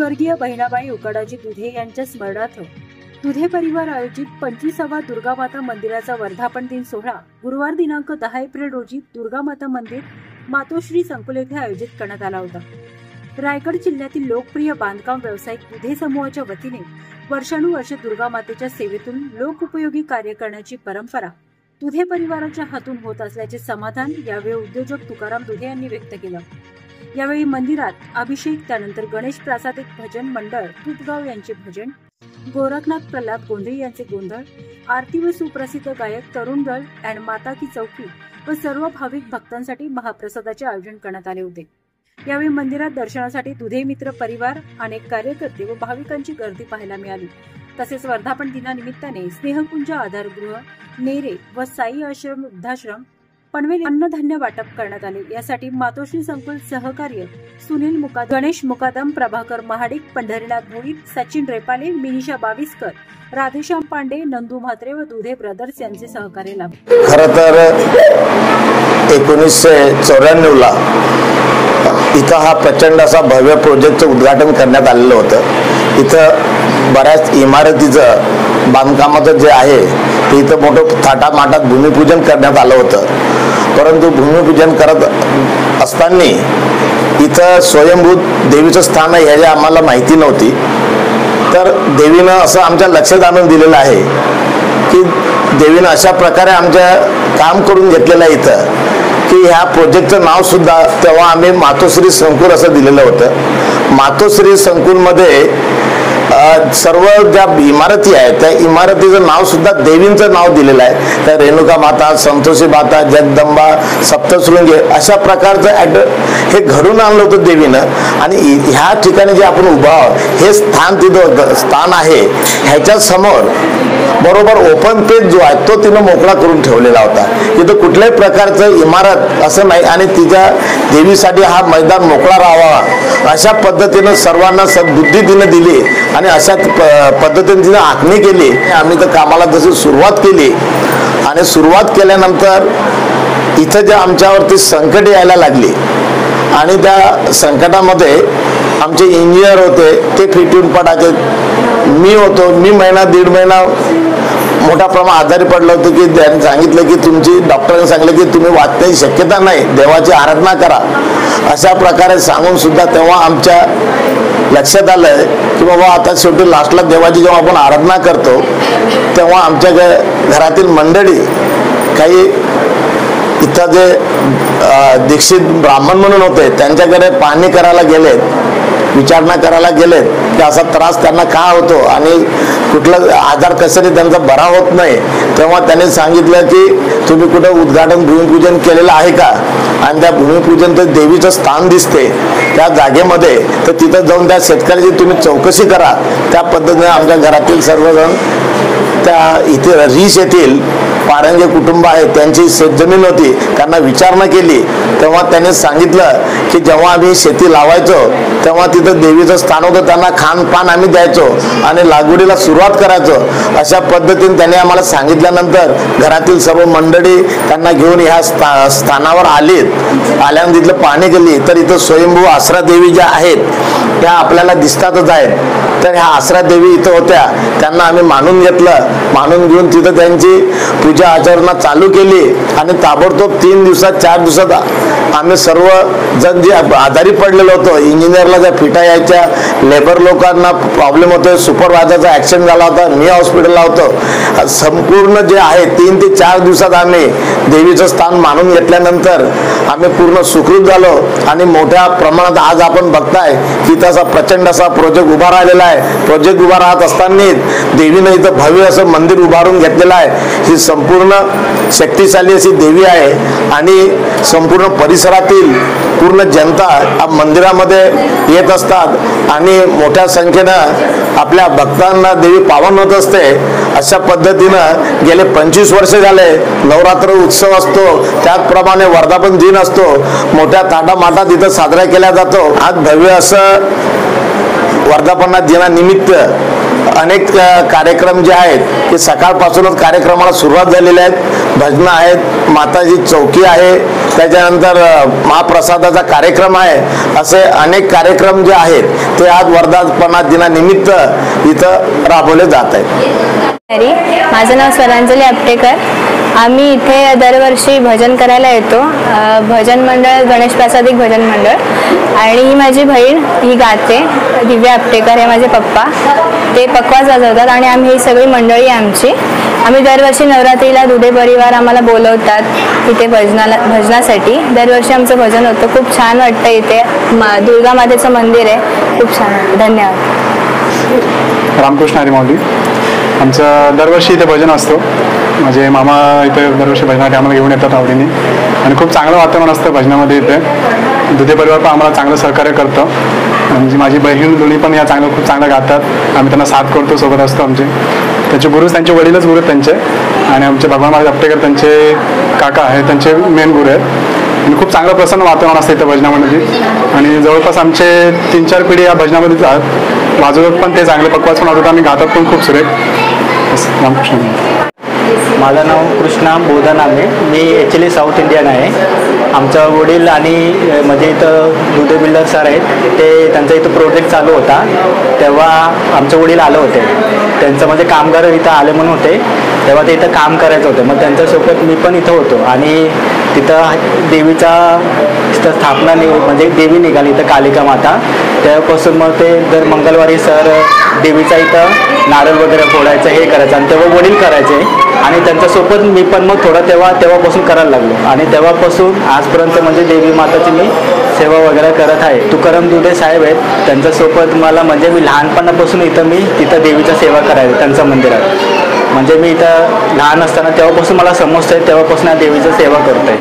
स्वर्गीय बहिणाबाई उकडाजी दुधे यांच्या स्मरणार्थ दुधे परिवार आयोजित 25वा दुर्गामाता मंदिराचा वर्धापन दिन सोहळा गुरुवार दिनांक 10 एप्रिल रोजी दुर्गामाता मंदिर मातोश्री संकुल येथे आयोजित करण्यात आला होता। रायगड जिल्ह्यातील लोकप्रिय बांधकाम व्यावसायिक दुधे समूहाच्या वतीने वर्षानुवर्षे दुर्गामातेच्या सेवेतून लोकोपयोगी कार्य करण्याची परंपरा दुधे परिवाराच्या हातून होत असल्याचे समाधान यावेळी उद्योजक तुकाराम दुधे यांनी व्यक्त केलं। यावेळी मंदिरात अभिषेक, त्यानंतर गणेश प्रासादिक भजन मंडळ तुपगाव यांचे भजन, गोरखनाथ प्रल्हाद गोंधळी यांचे गोंधळ, आरती व सुप्रसिद्ध गायक तरुण दल अँड माता की चौकी व सर्व भाविक भक्तांसाठी महाप्रसादाचे आयोजन करण्यात आले होते। यावेळी मंदिरात दर्शनासाठी दुधे मित्र परिवार, अनेक कार्यकर्ते व भाविकांची गर्दी पाहायला मिळाली। तसेच वर्धापन दिनानिमित्ताने स्नेहकुंज आधारगृह, नेरे व साई आश्रम, वृद्धाश्रम, पनवेल अन्नधान्य वाटप करण्यात आले। यासाठी मातोश्री संकुल सहकार्य सुनील मुकादम, गणेश मुकादम, प्रभाकर महाडिक, पंढरीनाथ भोईर, सचिन रेपाले, मिनिषा बाविस्कर, राधेश्याम पांडे, नंदू म्हात्रे व दुधे ब्रदर्स यांचे सहकार्य लाभले। खरं तर 1994 ला इथं हा प्रचंड असा भव्य प्रोजेक्टचं उद्घाटन करण्यात आलेलं होतं। इथं बऱ्याच इमारतीचं बांधकामाचं जे आहे ते इथं मोठं थाटामाटात भूमिपूजन करण्यात आलं होतं। परंतु भूमिपूजन करत असताना इथं स्वयंभू देवीचं स्थान आहे याची आम्हाला माहिती नव्हती। तर देवीनं असं आमच्या लक्षात आणून दिलेलं आहे की देवीनं अशा प्रकारे आमच्या काम करून घेतलेलं आहे इथं की ह्या प्रोजेक्टचं नाव सुद्धा तेव्हा आम्ही मातोश्री संकुल असं दिलेलं होतं। मातोश्री संकुलमध्ये सर्व ज्या इमारती आहेत त्या इमारतीचं नाव सुद्धा देवींचं नाव दिलेलं आहे। त्या रेणुका माता, संतोषी माता, जगदंबा, सप्तशृंगी अशा प्रकारचं हे घडून आणलं होतं देवीनं। आणि ह्या ठिकाणी जे आपण उभा आहोत हे स्थान तिथं स्थान आहे, ह्याच्या समोर बरोबर ओपन पेज जो आहे तो तिनं मोकळा करून ठेवलेला होता। तिथं कुठल्याही प्रकारचं इमारत असं नाही आणि तिच्या देवीसाठी हा मैदान मोकळा राहावा अशा पद्धतीनं सर्वांना सद्बुद्धी तिनं दिली आणि अशा पद्धतीने तिने आखणी केली। आम्ही तर कामाला जशी सुरुवात केली आणि सुरुवात केल्यानंतर इथं जे आमच्यावरती संकट यायला लागली आणि त्या संकटामध्ये आमचे इंजिनियर होते ते फिटून पडायचे। मी महिना दीड महिना मोठ्या प्रमाणात आजारी पडलं होतं की त्यांनी सांगितलं की तुमची डॉक्टरांनी सांगितलं की तुम्ही वाचण्याची शक्यता नाही, देवाची आराधना करा अशा प्रकारे सांगून सुद्धा तेव्हा आमच्या लक्षात आलं की बाबा आता शेवटी लास्टला देवाची जेव्हा आपण आराधना करतो तेव्हा आमच्या घरातील मंडळी काही इथं जे दीक्षित ब्राह्मण म्हणून होते त्यांच्याकडे पाहणी करायला गेलेत, विचारणा करायला गेलेत की असा त्रास त्यांना का होतो आणि कुठला आजार कशाने त्यांचा बरा होत नाही। तेव्हा त्यांनी सांगितलं की तुम्ही कुठं उद्घाटन भूमिपूजन केलेलं आहे का, आणि त्या भूमिपूजन तर देवीचं स्थान दिसते त्या जागेमध्ये, तर तिथं जाऊन त्या शेतकऱ्याची तुम्ही चौकशी करा। त्या पद्धतीने आमच्या घरातील सर्वजण त्या इथे रीस येथील पारंगे कुटुंब आहे त्यांची शेतजमीन होती, त्यांना विचारणा केली तेव्हा त्यांनी सांगितलं की जेव्हा आम्ही शेती लावायचो तेव्हा तिथं देवीचं स्थान होतं, त्यांना खानपान आम्ही द्यायचो आणि लागवडीला सुरुवात करायचो अशा पद्धतीने त्यांनी आम्हाला सांगितल्यानंतर घरातील सर्व मंडळी त्यांना घेऊन ह्या स्थानावर आल्यानंतर तिथलं पाहणी केली तर इथं स्वयंभू आसरा देवी ज्या आहेत त्या आपल्याला दिसतातच आहेत। तर ह्या आसरा देवी इथं होत्या, त्यांना आम्ही मानून घेतलं, मानून घेऊन तिथं त्यांची पूजा आचरणा चालू केली आणि ताबडतोब 3 दिवसात 4 दिवसात आम्ही सर्व जण जे आजारी पडलेलो होतो, इंजिनियरला ज्या फिटा यायच्या, लेबर लोकांना प्रॉब्लेम होतो, सुपरवायझरचा ऍक्सिडेंट झाला होता, मी हॉस्पिटलला होतो, संपूर्ण जे आहे 3 ते 4 दिवसात आम्ही देवीचं स्थान मानून घेतल्यानंतर आम्ही पूर्ण सुखरूप झालो आणि मोठ्या प्रमाणात आज आपण बघताय की तसा प्रचंड असा प्रोजेक्ट उभा राहिलेला आहे। प्रोजेक्ट उभा राहत असताना देवीनं इथं भव्य असं मंदिर उभारून घेतलेलं आहे। ही संपूर्ण शक्तिशाली अशी देवी आहे आणि संपूर्ण परिसरातील पूर्ण जनता मंदिरामध्ये येत असतात आणि मोठ्या संख्येनं आपल्या भक्तांना देवी पावन होत असते। अशा पद्धतीनं गेले 25 वर्ष झाले नवरात्र उत्सव असतो, त्याचप्रमाणे वर्धापन दिन असतो, मोठ्या थाटामाटात इथं साजरा केला जातो। आज भव्य असं वर्धापन दिनानिमित्त अनेक कार्यक्रम जे आहेत ते सकाळपासूनच कार्यक्रमाला सुरुवात झालेले आहेत। भजनं आहेत, माताजी चौकी आहे, त्याच्यानंतर महाप्रसादाचा कार्यक्रम आहे. असे अनेक कार्यक्रम जे आहेत ते आज वर्धापना दिनानिमित्त इथं राबवले जात आहेत. माझं नाव स्वरांजली आपटेकर. आम्ही इथे दरवर्षी भजन करायला येतो. भजन मंडळ गणेश प्रसादिक भजन मंडळ, आणि ही माझी बहीण ही गाते, दिव्या आपटेकर हे माझे पप्पा, ते पकवाज वाजवतात आणि आम्ही ही सगळी मंडळी आमची. आम्ही दरवर्षी नवरात्रीला दुधे परिवार आम्हाला बोलवतात इथे भजनासाठी. दरवर्षी आमचं भजन होतं. खूप छान वाटतं. इथे दुर्गा मातेचं मंदिर आहे, खूप छान वाटतं. धन्यवाद. रामकृष्ण हरी माऊली. आमचं दरवर्षी इथे भजन असतो. माझे मामा इथे दरवर्षी भजनासाठी आम्हाला घेऊन येतात आवडीने, आणि खूप चांगलं वातावरण असतं भजनामध्ये. इथे दुधे परिवार पण आम्हाला चांगलं सहकार्य करतं. म्हणजे माझी बहीण दोन्ही पण या खूप चांगलं गातात. आम्ही त्यांना साथ करतो, सोबत असतो. आमचे त्यांचे गुरुच, त्यांचे वडीलच गुरु आहेत त्यांचे, आणि आमचे भगवान महाराज आपटेकर त्यांचे काका आहेत, त्यांचे मेन गुरु आहेत. आणि खूप चांगलं प्रसन्न वातावरण असतं इथं भजनामध्ये. आणि जवळपास आमचे 3-4 पिढी या भजनामध्ये वाजवत पण ते चांगले, पकवाज पण वाजवतात, आम्ही गातात पण खूप सुरेख. रामकृष्ण. माझं नाव कृष्णा बोधन आहे. मी ॲक्च्युली साऊथ इंडियन आहे. आमचा वडील आणि म्हणजे इथं दुधे बिल्डर सर आहेत, ते त्यांचा इथं प्रोजेक्ट चालू होता, तेव्हा आमचे वडील आले होते. त्यांचं म्हणजे कामगार इथं आले म्हणून होते, तेव्हा ते इथं काम करायचं होतं. मग त्यांच्यासोबत मी पण इथं होतो, आणि तिथं देवीचा तिथं स्थापना म्हणजे देवी निघाली इथं कालिका माता. तेव्हापासून मग ते दर मंगळवारी सर देवीचा इथं नारळ वगैरे फोडायचं, हे करायचं, आणि तेव्हा वडील करायचे, आणि त्यांच्यासोबत मी पण मग थोडं तेव्हापासून करायला लागलो. आणि तेव्हापासून आजपर्यंत म्हणजे देवी माताची मी सेवा वगैरे करत आहे. तुकाराम दुधे साहेब आहेत, त्यांच्यासोबत मला म्हणजे मी लहानपणापासून मी तिथं देवीचा सेवा करायची त्यांच्या मंदिरात. म्हणजे मी इथं लहान असताना तेव्हापासून मला समजतंय, तेव्हापासून या देवीची सेवा करतोय.